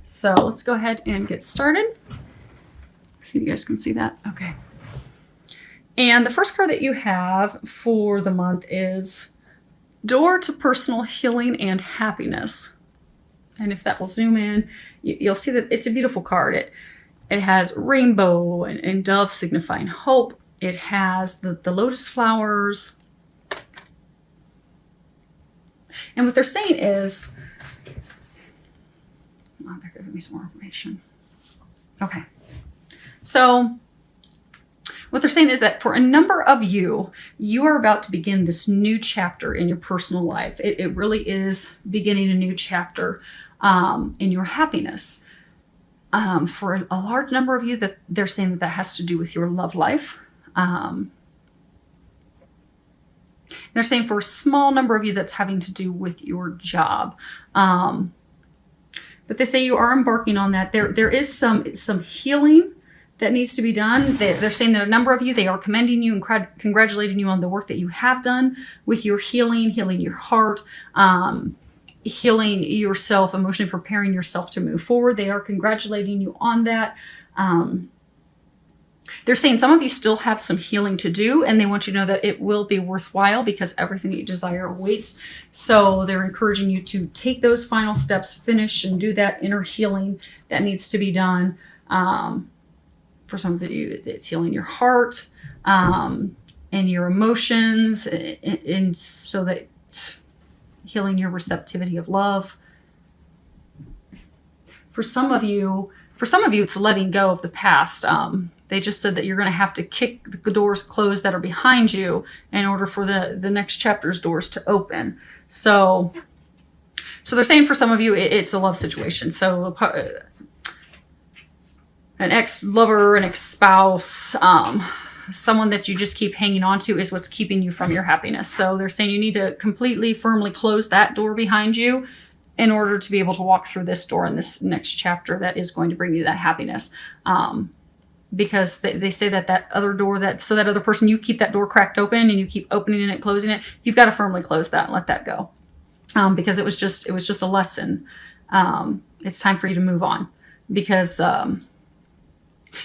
So let's go ahead and get started. See if you guys can see that. Okay. And the first card that you have for the month is Door to Personal Healing and Happiness. And if that will zoom in, you'll see that it's a beautiful card. It has rainbow and dove signifying hope. It has the lotus flowers. And what they're saying is, oh, they're giving me some more information. Okay. So what they're saying is that for a number of you, you are about to begin this new chapter in your personal life. It really is beginning a new chapter in your happiness. For a large number of you, that they're saying that has to do with your love life. They're saying for a small number of you, that's having to do with your job. But they say you are embarking on that. There is some healing that needs to be done. They're saying that a number of you, they are commending you and congratulating you on the work that you have done with your healing your heart, healing yourself, emotionally preparing yourself to move forward. They are congratulating you on that. They're saying some of you still have some healing to do, and they want you to know that it will be worthwhile because everything that you desire awaits. So they're encouraging you to take those final steps, finish and do that inner healing that needs to be done. For some of you, it's healing your heart and your emotions, and so that healing your receptivity of love. For some of you, it's letting go of the past. They just said that you're going to have to kick the doors closed that are behind you in order for the next chapter's doors to open. So they're saying for some of you, it's a love situation. So an ex-lover, an ex-spouse, someone that you just keep hanging on to is what's keeping you from your happiness. So they're saying you need to completely, firmly close that door behind you in order to be able to walk through this door in this next chapter that is going to bring you that happiness. Because they say that other door, that other person, you keep that door cracked open and you keep opening it, closing it. You've got to firmly close that and let that go. Because it was just a lesson. It's time for you to move on, because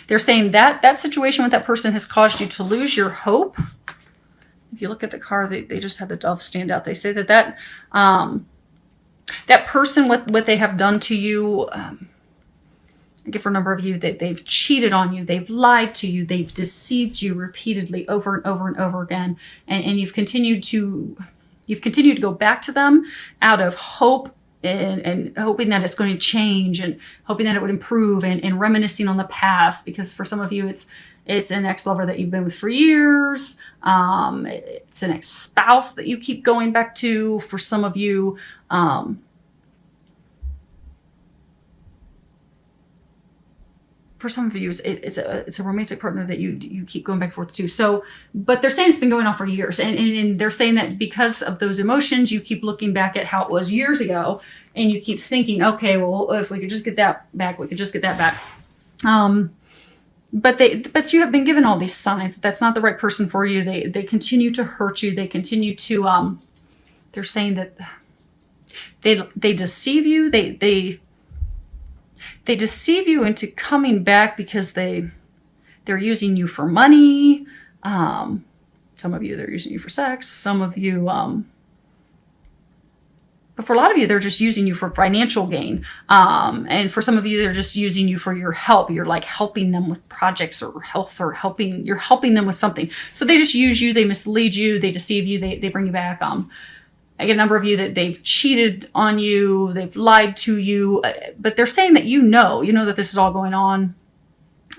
they're saying that situation with that person has caused you to lose your hope. If you look at the card, they just have the dove stand out. They say that person, what they have done to you, for a number of you, that they've cheated on you, they've lied to you, they've deceived you repeatedly over and over and over again, and you've continued to go back to them out of hope and hoping that it's going to change and hoping that it would improve and reminiscing on the past. Because for some of you, it's an ex-lover that you've been with for years. It's an ex-spouse that you keep going back to. For some of you, it's a romantic partner that you keep going back and forth to. So, but they're saying it's been going on for years, and they're saying that because of those emotions, you keep looking back at how it was years ago, and you keep thinking, okay, well, if we could just get that back, we could just get that back. But you have been given all these signs that that's not the right person for you. They continue to hurt you. They continue to. They're saying that they deceive you. They deceive you into coming back because they're using you for money. Some of you, they're using you for sex. Some of you, but for a lot of you, they're just using you for financial gain. And for some of you, they're just using you for your help. You're like helping them with projects or health, or you're helping them with something. So they just use you, they mislead you, they deceive you, they bring you back. I get a number of you that they've cheated on you, they've lied to you, but they're saying that you know that this is all going on.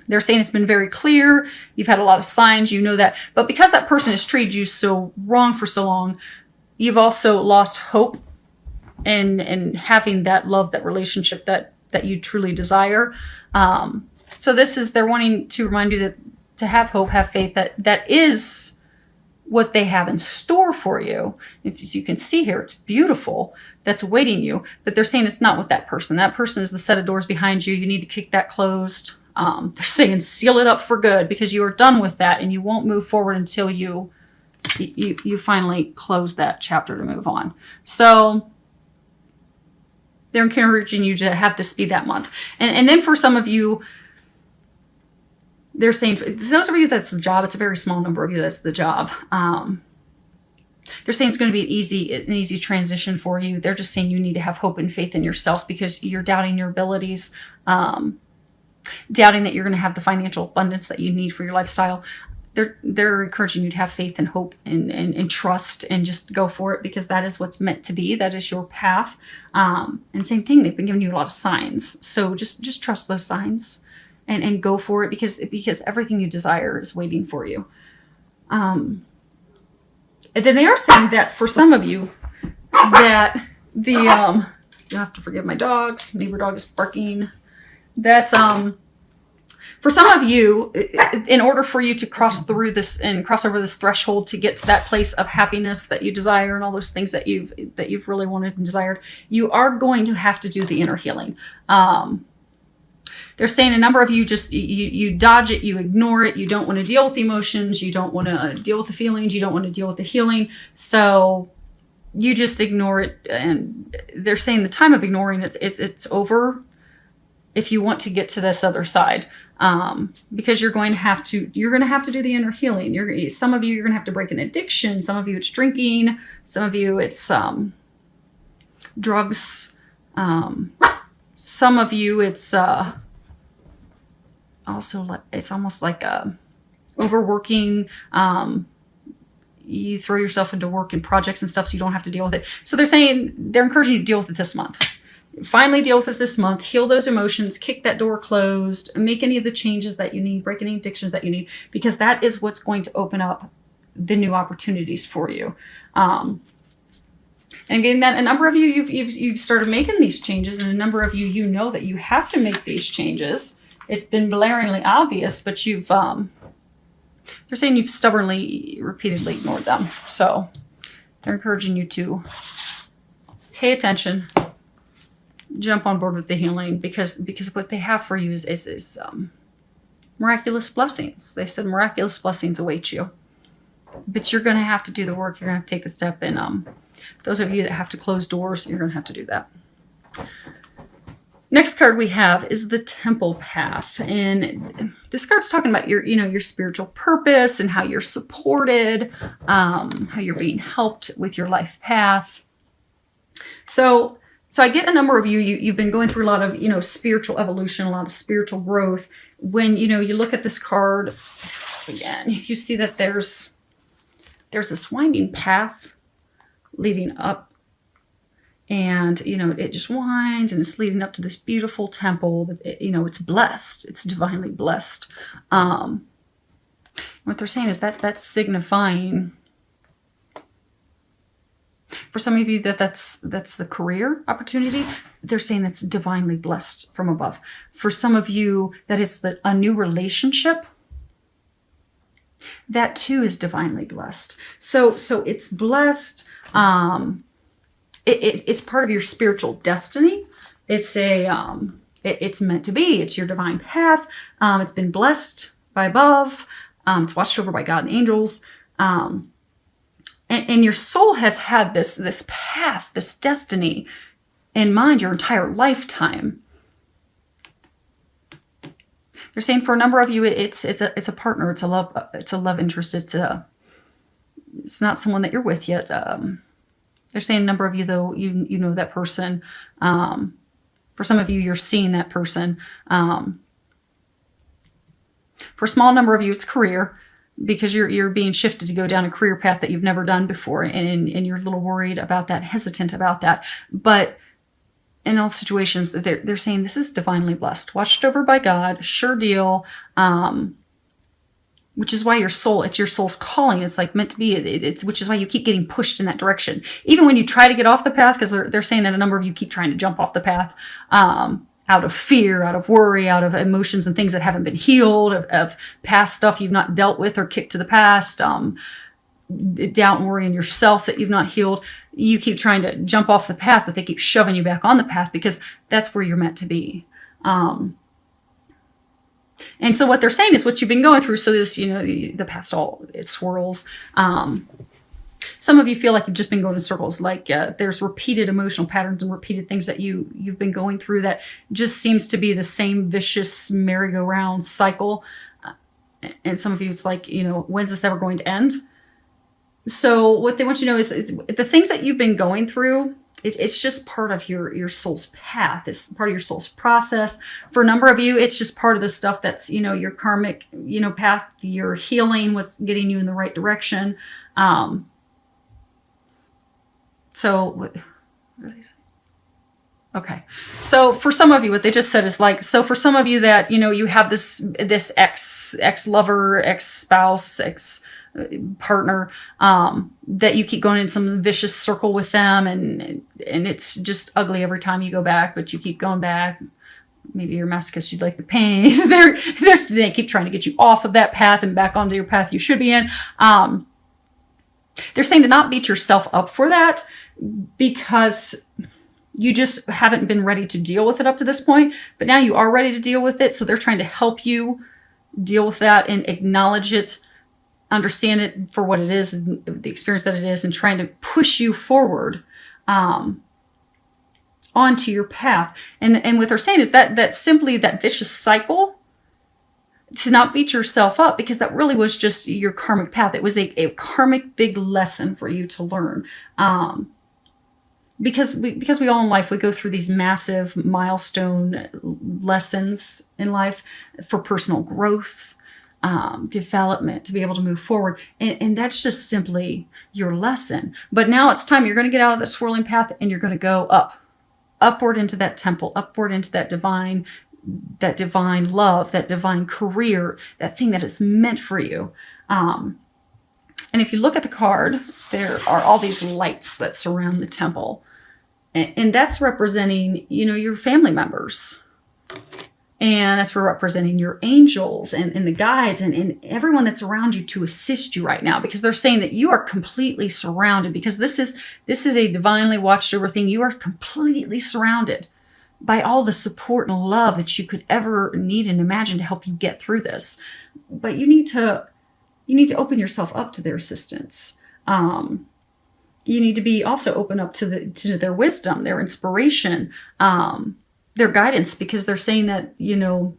They're saying it's been very clear. You've had a lot of signs, you know that. But because that person has treated you so wrong for so long, you've also lost hope in having that love, that relationship that you truly desire. So they're wanting to remind you that to have hope, have faith, that is what they have in store for you. As you can see here, it's beautiful. That's awaiting you. But they're saying it's not with that person. That person is the set of doors behind you. You need to kick that closed. They're saying seal it up for good, because you are done with that, and you won't move forward until you finally close that chapter to move on. So They're encouraging you to have this be that month. And then for some of you, they're saying, those of you that's the job, it's a very small number of you that's the job. They're saying it's going to be an easy transition for you. They're just saying you need to have hope and faith in yourself because you're doubting your abilities, doubting that you're going to have the financial abundance that you need for your lifestyle. They're encouraging you to have faith and hope and trust and just go for it because that is what's meant to be. That is your path. And same thing, they've been giving you a lot of signs. So just trust those signs and go for it because everything you desire is waiting for you. And then they are saying that for some of you that you'll have to forgive my dogs. Neighbor dog is barking. That's for some of you, in order for you to cross through this and cross over this threshold to get to that place of happiness that you desire and all those things that you've really wanted and desired, you are going to have to do the inner healing. They're saying a number of you just, you dodge it, you ignore it, you don't want to deal with the emotions, you don't want to deal with the feelings, you don't want to deal with the healing. So you just ignore it. And they're saying the time of ignoring it's over if you want to get to this other side. Because you're going to have to do the inner healing. Some of you, you're going to have to break an addiction. Some of you, it's drinking. Some of you, it's drugs. Some of you, it's also it's almost like overworking. You throw yourself into work and projects and stuff so you don't have to deal with it. So they're encouraging you to deal with it this month. Finally deal with it this month, heal those emotions, kick that door closed, make any of the changes that you need, break any addictions that you need, because that is what's going to open up the new opportunities for you. And again, that a number of you, you've started making these changes, and a number of you, you know that you have to make these changes. It's been blaringly obvious, but they're saying you've stubbornly, repeatedly ignored them. So they're encouraging you to pay attention, jump on board with the healing because what they have for you is miraculous blessings. They said miraculous blessings await you, but you're going to have to do the work. You're going to have to take the step. And those of you that have to close doors, you're going to have to do that. Next card we have is the Temple Path. And this card's talking about your spiritual purpose and how you're supported, how you're being helped with your life path. So I get a number of you've been going through a lot of, spiritual evolution, a lot of spiritual growth. When, you look at this card again, you see that there's this winding path leading up and, it just winds and it's leading up to this beautiful temple that, it's blessed. It's divinely blessed. What they're saying is that's signifying for some of you that's the career opportunity. They're saying that's divinely blessed from above. For some of you, that is a new relationship. That too is divinely blessed. So it's blessed. It's part of your spiritual destiny. It's it's meant to be. It's your divine path. It's been blessed by above. It's watched over by God and angels. And your soul has had this path, this destiny in mind your entire lifetime. They're saying for a number of you, it's a partner, it's a love interest, it's not someone that you're with yet. They're saying a number of you though, you know that person. For some of you, you're seeing that person. For a small number of you, it's career. Because you're being shifted to go down a career path that you've never done before, and you're a little worried about that, hesitant about that. But in all situations, they're saying this is divinely blessed, watched over by God, sure deal. Which is why it's your soul's calling. It's like meant to be. Which is why you keep getting pushed in that direction, even when you try to get off the path. Because they're saying that a number of you keep trying to jump off the path. Out of fear, out of worry, out of emotions and things that haven't been healed, of past stuff you've not dealt with or kicked to the past, doubt and worry in yourself that you've not healed. You keep trying to jump off the path, but they keep shoving you back on the path because that's where you're meant to be. And so what they're saying is what you've been going through. So this, the path's it swirls. Some of you feel like you've just been going in circles, like there's repeated emotional patterns and repeated things that you've been going through that just seems to be the same vicious merry-go-round cycle. And some of you, it's like, when's this ever going to end? So what they want you to know is the things that you've been going through, it's just part of your soul's path. It's part of your soul's process. For a number of you, it's just part of the stuff that's, your karmic, path, your healing, what's getting you in the right direction. So what are they saying? Okay. So for some of you, what they just said is like, so for some of you that, you have this ex-lover, ex-spouse, ex-partner, that you keep going in some vicious circle with them, and it's just ugly every time you go back, but you keep going back. Maybe you're a masochist, you'd like the pain. They keep trying to get you off of that path and back onto your path you should be in. They're saying to not beat yourself up for that, because you just haven't been ready to deal with it up to this point, but now you are ready to deal with it. So they're trying to help you deal with that and acknowledge it, understand it for what it is, the experience that it is, and trying to push you forward onto your path. And what they're saying is that simply that vicious cycle, to not beat yourself up, because that really was just your karmic path. It was a karmic big lesson for you to learn. Because we all in life, we go through these massive milestone lessons in life for personal growth, development, to be able to move forward. And that's just simply your lesson. But now it's time. You're going to get out of that swirling path and you're going to go upward into that temple, upward into that divine love, that divine career, that thing that is meant for you. And if you look at the card, there are all these lights that surround the temple. And that's representing, your family members. And that's representing your angels and the guides and everyone that's around you to assist you right now. Because they're saying that you are completely surrounded, because this is a divinely watched over thing. You are completely surrounded by all the support and love that you could ever need and imagine to help you get through this. But you need to open yourself up to their assistance. You need to be also open up to their wisdom, their inspiration, their guidance, because they're saying that, you've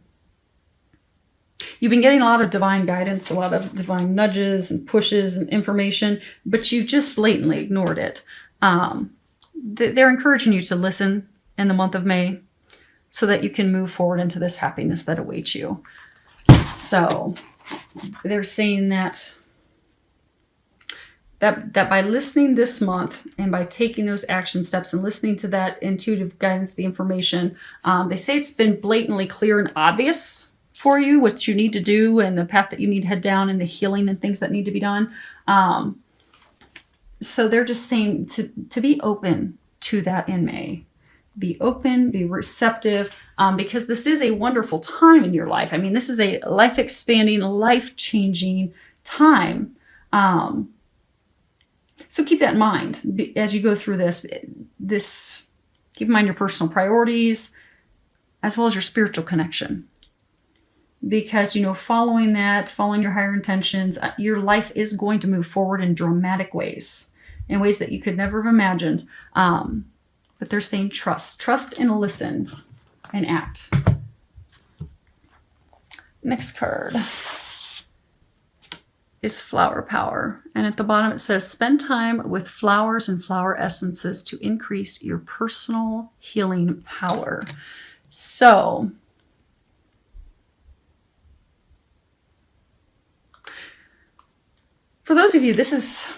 been getting a lot of divine guidance, a lot of divine nudges and pushes and information, but you've just blatantly ignored it. They're encouraging you to listen in the month of May so that you can move forward into this happiness that awaits you. So they're saying that by listening this month and by taking those action steps and listening to that intuitive guidance, the information, they say it's been blatantly clear and obvious for you what you need to do and the path that you need to head down and the healing and things that need to be done. So they're just saying to be open to that in May. Be open, be receptive, because this is a wonderful time in your life. I mean, this is a life-expanding, life-changing time. So keep that in mind as you go through this. Keep in mind your personal priorities as well as your spiritual connection. Because, following your higher intentions, your life is going to move forward in dramatic ways, in ways that you could never have imagined. But they're saying trust and listen and act. Next card is flower power. And at the bottom it says, spend time with flowers and flower essences to increase your personal healing power. So for those of you, this is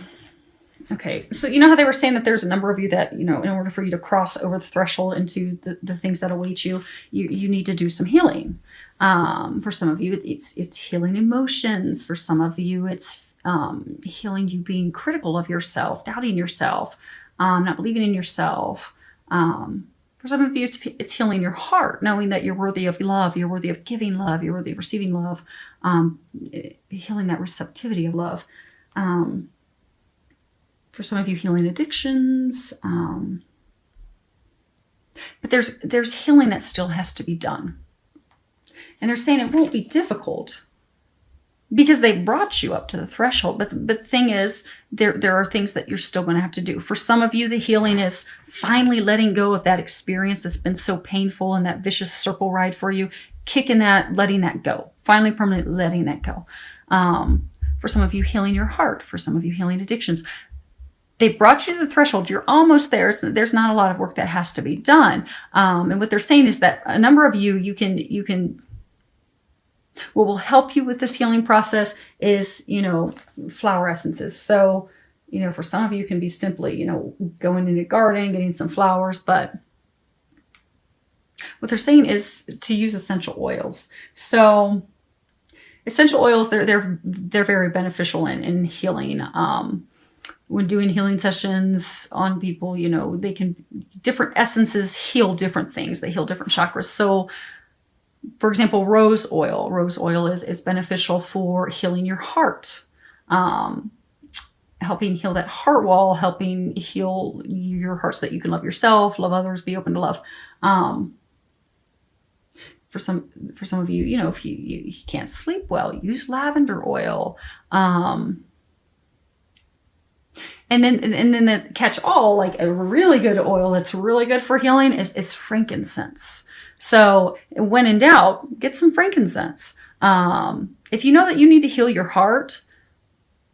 okay. So you know how they were saying that there's a number of you that, in order for you to cross over the threshold into the things that await you, you need to do some healing. For some of you, it's healing emotions. For some of you, it's healing you being critical of yourself, doubting yourself, not believing in yourself. For some of you, it's healing your heart, knowing that you're worthy of love, you're worthy of giving love, you're worthy of receiving love, healing that receptivity of love. For some of you, healing addictions. But there's healing that still has to be done. And they're saying it won't be difficult, because they brought you up to the threshold. But the thing is, there are things that you're still going to have to do. For some of you, the healing is finally letting go of that experience that's been so painful and that vicious circle ride for you, kicking that, letting that go, finally permanently letting that go. For some of you, healing your heart. For some of you, healing addictions. They brought you to the threshold. You're almost there. So there's not a lot of work that has to be done. And what they're saying is that a number of you can what will help you with this healing process is, flower essences. So, for some of you it can be simply, going into a garden, getting some flowers, but what they're saying is to use essential oils. So essential oils, they're very beneficial in healing. When doing healing sessions on people, different essences heal different things. They heal different chakras. So for example, rose oil. Rose oil is beneficial for healing your heart, helping heal that heart wall, helping heal your heart so that you can love yourself, love others, be open to love. For some of you, if you can't sleep well, use lavender oil. And then the catch all, like a really good oil that's really good for healing is frankincense. So when in doubt, get some frankincense. If you know that you need to heal your heart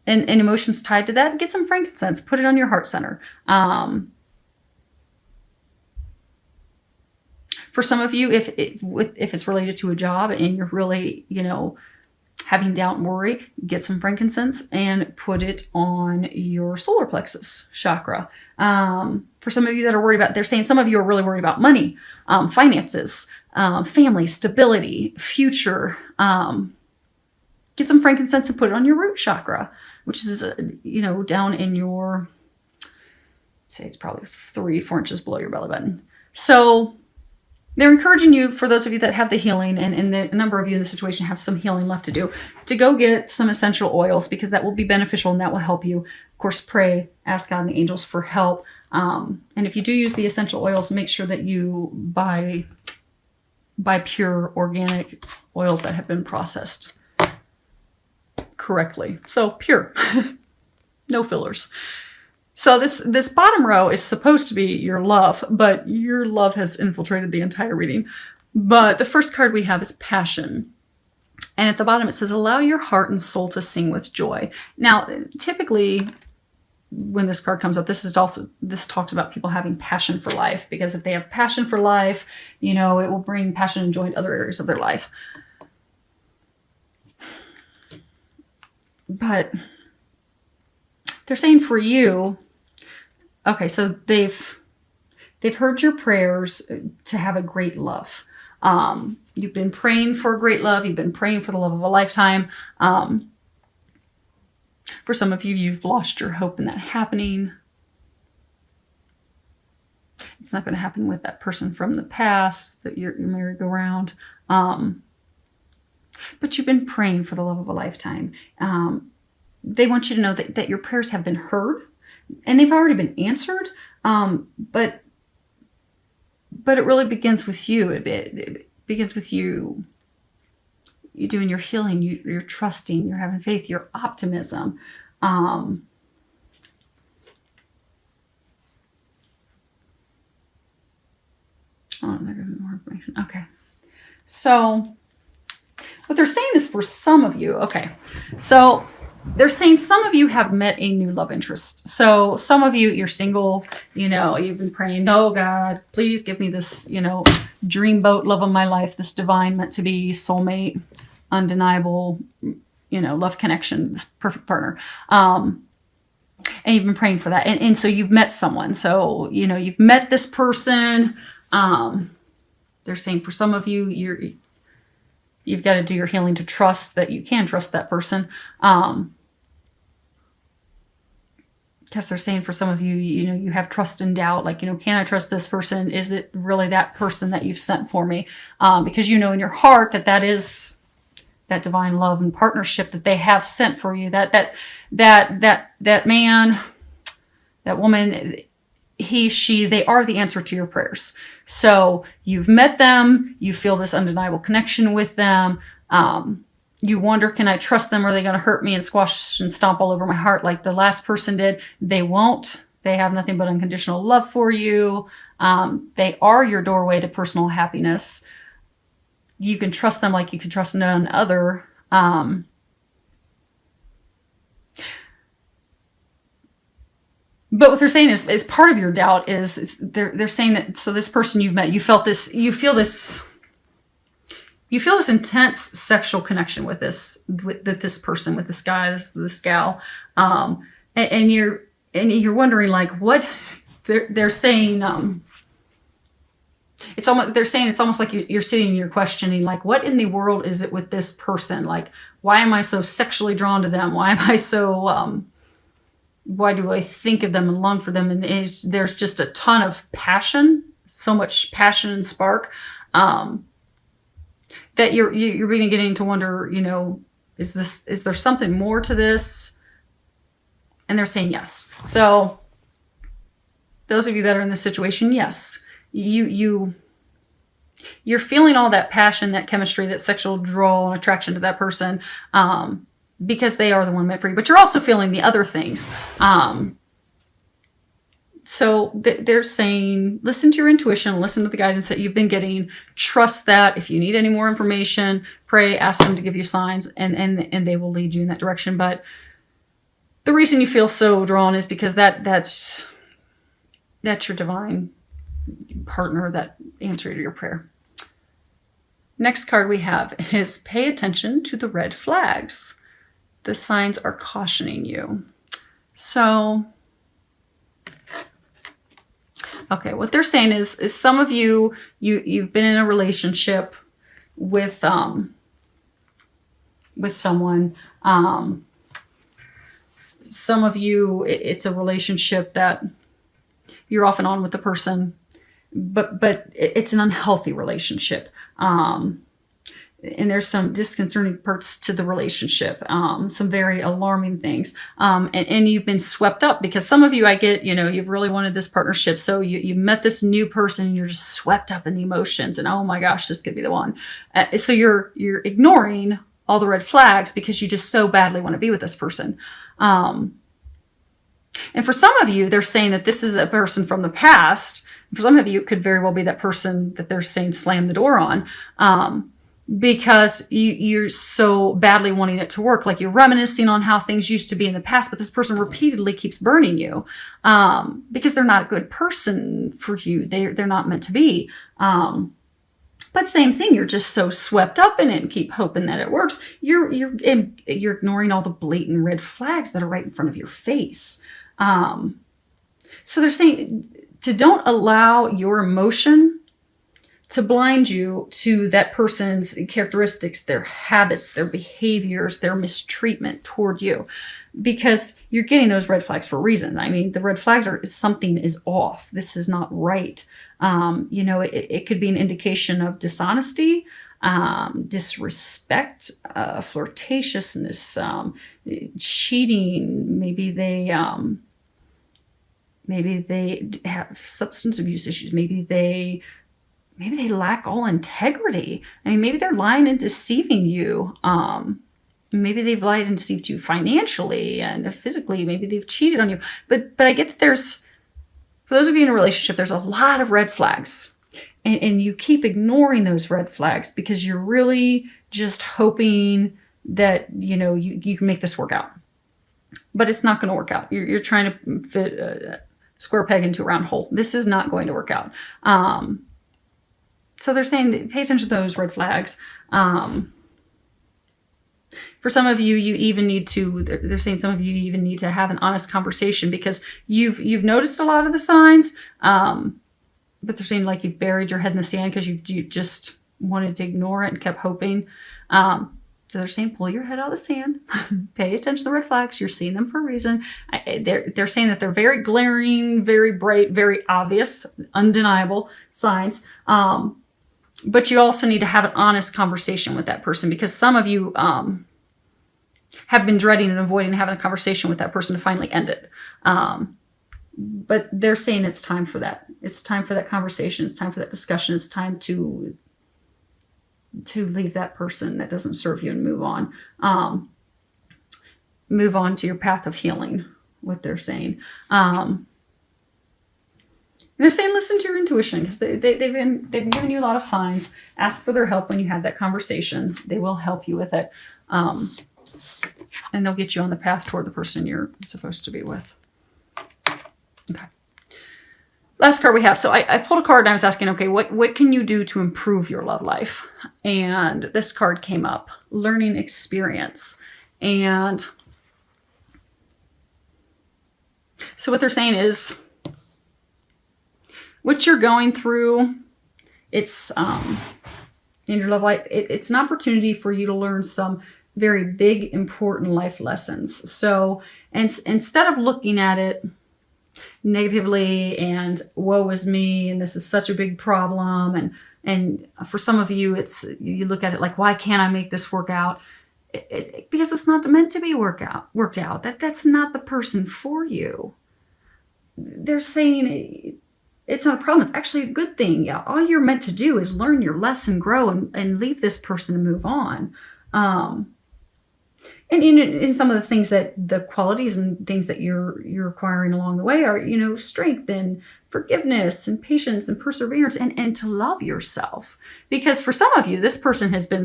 and emotions tied to that, get some frankincense, put it on your heart center. For some of you, if it's related to a job and you're really, having doubt and worry, get some frankincense and put it on your solar plexus chakra. For some of you that are worried about, they're saying some of you are really worried about money, finances, family, stability, future. Get some frankincense and put it on your root chakra, which is, down in your, say it's probably 3-4 inches below your belly button. So they're encouraging you, for those of you that have the healing, and a number of you in the situation have some healing left to do, to go get some essential oils, because that will be beneficial and that will help you. Of course, pray, ask God and the angels for help. And if you do use the essential oils, make sure that you buy pure organic oils that have been processed correctly. So pure, no fillers. So this bottom row is supposed to be your love, but your love has infiltrated the entire reading. But the first card we have is passion. And at the bottom it says, allow your heart and soul to sing with joy. Now, typically when this card comes up, this talks about people having passion for life, because if they have passion for life, it will bring passion and joy in other areas of their life. But they're saying for you, okay, so they've heard your prayers to have a great love. You've been praying for a great love. You've been praying for the love of a lifetime. For some of you, you've lost your hope in that happening. It's not going to happen with that person from the past that you're merry-go-round. But you've been praying for the love of a lifetime. They want you to know that your prayers have been heard and they've already been answered. But it really begins with you. It begins with you. You're doing your healing. You're trusting. You're having faith. Your optimism. Oh, there is more information. Okay. So what they're saying is for some of you, okay. So they're saying some of you have met a new love interest. So some of you, you're single, you've been praying, oh God, please give me this, dreamboat love of my life, this divine, meant to be, soulmate, undeniable, love connection, this perfect partner. And you've been praying for that. And so you've met someone. So, you've met this person. They're saying for some of you, you've got to do your healing to trust that you can trust that person. Because they're saying for some of you, you have trust and doubt. Like, can I trust this person? Is it really that person that you've sent for me? Because in your heart that is that divine love and partnership that they have sent for you. That man, that woman, he, she, they are the answer to your prayers. So you've met them, you feel this undeniable connection with them. You wonder, can I trust them? Are they going to hurt me and squash and stomp all over my heart like the last person did? They won't. They have nothing but unconditional love for you. They are your doorway to personal happiness. You can trust them like you can trust none other. But what they're saying is part of your doubt is they're saying that, so this person you've met, you feel this intense sexual connection with this person, with this guy, this gal, and you're wondering like what they're saying. It's almost like you're sitting and you're questioning like, what in the world is it with this person? Like, why am I so sexually drawn to them? Why am I so why do I think of them and long for them? And there's just a ton of passion, so much passion and spark, that you're beginning to wonder, is there something more to this? And they're saying yes. So those of you that are in this situation, yes, you're feeling all that passion, that chemistry, that sexual draw and attraction to that person, because they are the one meant for you, but you're also feeling the other things. So they're saying, listen to your intuition, listen to the guidance that you've been getting, trust that. If you need any more information, pray, ask them to give you signs, and they will lead you in that direction. But the reason you feel so drawn is because that's your divine partner, that answer to your prayer. Next card we have is pay attention to the red flags. The signs are cautioning you. So, okay, what they're saying is some of you've been in a relationship with someone. Some of you, it's a relationship that you're off and on with the person, but it's an unhealthy relationship. And there's some disconcerting parts to the relationship, some very alarming things. And you've been swept up because some of you, I get, you've really wanted this partnership. So you met this new person and you're just swept up in the emotions and, oh my gosh, this could be the one. So you're ignoring all the red flags because you just so badly want to be with this person. And for some of you, they're saying that this is a person from the past. For some of you, it could very well be that person that they're saying slam the door on. Because you're so badly wanting it to work, like you're reminiscing on how things used to be in the past, but this person repeatedly keeps burning you because they're not a good person for you. They're not meant to be. But same thing, you're just so swept up in it and keep hoping that it works. You're ignoring all the blatant red flags that are right in front of your face. So they're saying to don't allow your emotion to blind you to that person's characteristics, their habits, their behaviors, their mistreatment toward you, because you're getting those red flags for a reason. I mean, the red flags are something is off. This is not right. It could be an indication of dishonesty, disrespect, flirtatiousness, cheating. Maybe they have substance abuse issues. Maybe they lack all integrity. I mean, maybe they're lying and deceiving you. Maybe they've lied and deceived you financially and physically. Maybe they've cheated on you. But I get that for those of you in a relationship, there's a lot of red flags. And you keep ignoring those red flags because you're really just hoping that, you can make this work out. But it's not going to work out. You're trying to fit a square peg into a round hole. This is not going to work out. So they're saying, pay attention to those red flags. For some of you, they're saying some of you even need to have an honest conversation because you've noticed a lot of the signs, but they're saying like you've buried your head in the sand because you just wanted to ignore it and kept hoping. So they're saying, pull your head out of the sand, pay attention to the red flags. You're seeing them for a reason. They're saying that they're very glaring, very bright, very obvious, undeniable signs. But you also need to have an honest conversation with that person because some of you have been dreading and avoiding having a conversation with that person to finally end it. But they're saying it's time for that. It's time for that conversation. It's time for that discussion. It's time to to leave that person that doesn't serve you and move on. Move on to your path of healing, what they're saying. And they're saying listen to your intuition, because they've been giving you a lot of signs. Ask for their help when you have that conversation. They will help you with it. And they'll get you on the path toward the person you're supposed to be with. Okay. Last card we have. So I pulled a card and I was asking, okay, what can you do to improve your love life? And this card came up, learning experience. And so what they're saying is, what you're going through, it's in your love life, it's an opportunity for you to learn some very big, important life lessons. So, and instead of looking at it negatively and woe is me, and this is such a big problem, and for some of you, you look at it like, why can't I make this work out? Because it's not meant to be worked out. That's not the person for you. They're saying it's not a problem. It's actually a good thing. Yeah, all you're meant to do is learn your lesson, grow, and leave this person and move on. And in some of the things the qualities and things that you're acquiring along the way are, strength and forgiveness and patience and perseverance and to love yourself. Because for some of you, this person has been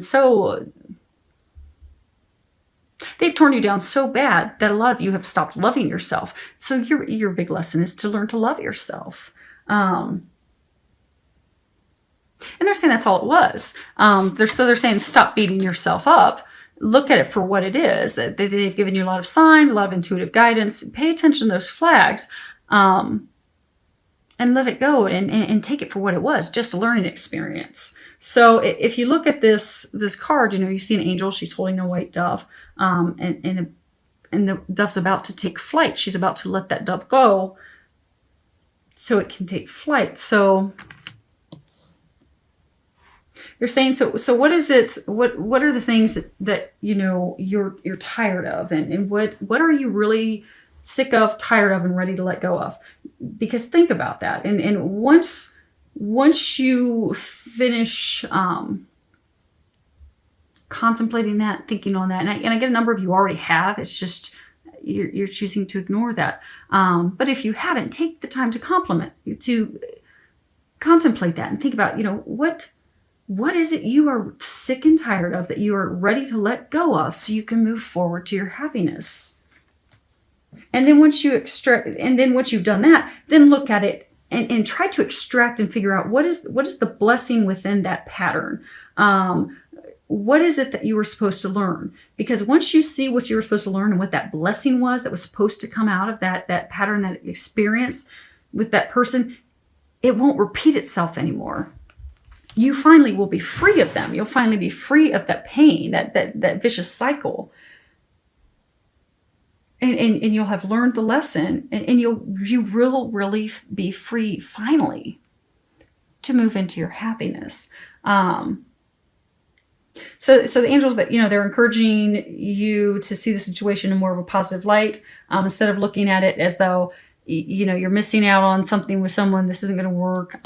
they've torn you down so bad that a lot of you have stopped loving yourself. So your big lesson is to learn to love yourself. And they're saying that's all it was. They're saying stop beating yourself up. Look at it for what it is. They've given you a lot of signs, a lot of intuitive guidance. Pay attention to those flags, and let it go and take it for what it was, just a learning experience. So if you look at this card, you see an angel. She's holding a white dove, and the dove's about to take flight. She's about to let that dove go so it can take flight. So they're saying, so what is it? What are the things that you're tired of, and what are you really sick of, tired of, and ready to let go of? Because think about that, and once you finish contemplating that, thinking on that, and I get a number of you already have. It's just you're choosing to ignore that. But if you haven't, take the time to contemplate that and think about what is it you are sick and tired of that you are ready to let go of so you can move forward to your happiness. And then once you've done that, then look at it and try to extract and figure out what is the blessing within that pattern. What is it that you were supposed to learn? Because once you see what you were supposed to learn and what that blessing was that was supposed to come out of that pattern, that experience with that person, it won't repeat itself anymore. You finally will be free of them. You'll finally be free of that pain, that vicious cycle. And you'll have learned the lesson, and you will really be free finally to move into your happiness. So the angels that, they're encouraging you to see the situation in more of a positive light, instead of looking at it as though, you're missing out on something with someone, this isn't going to work.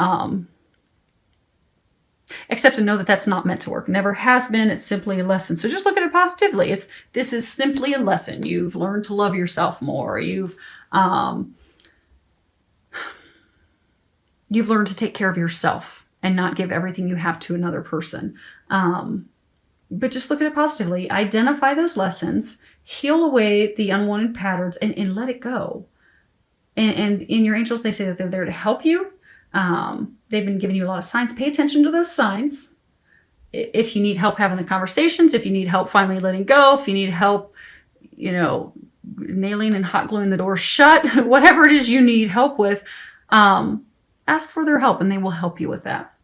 Except to know that that's not meant to work. Never has been. It's simply a lesson. So just look at it positively. This is simply a lesson. You've learned to love yourself more. You've learned to take care of yourself and not give everything you have to another person. But just look at it positively. Identify those lessons, heal away the unwanted patterns, and let it go. And in your angels, they say that they're there to help you. They've been giving you a lot of signs. Pay attention to those signs. If you need help having the conversations, if you need help finally letting go, if you need help, nailing and hot gluing the door shut, whatever it is you need help with, ask for their help and they will help you with that.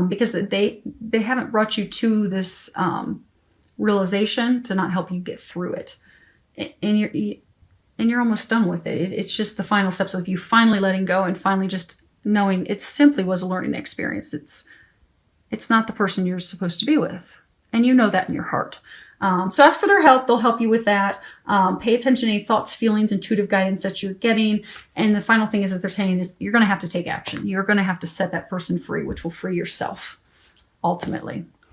Because they haven't brought you to this realization to not help you get through it. And you're almost done with it. It's just the final steps of you finally letting go and finally just knowing it simply was a learning experience. It's not the person you're supposed to be with. And you know that in your heart. So ask for their help. They'll help you with that. Pay attention to any thoughts, feelings, intuitive guidance that you're getting. And the final thing is that they're saying is you're going to have to take action. You're going to have to set that person free, which will free yourself ultimately.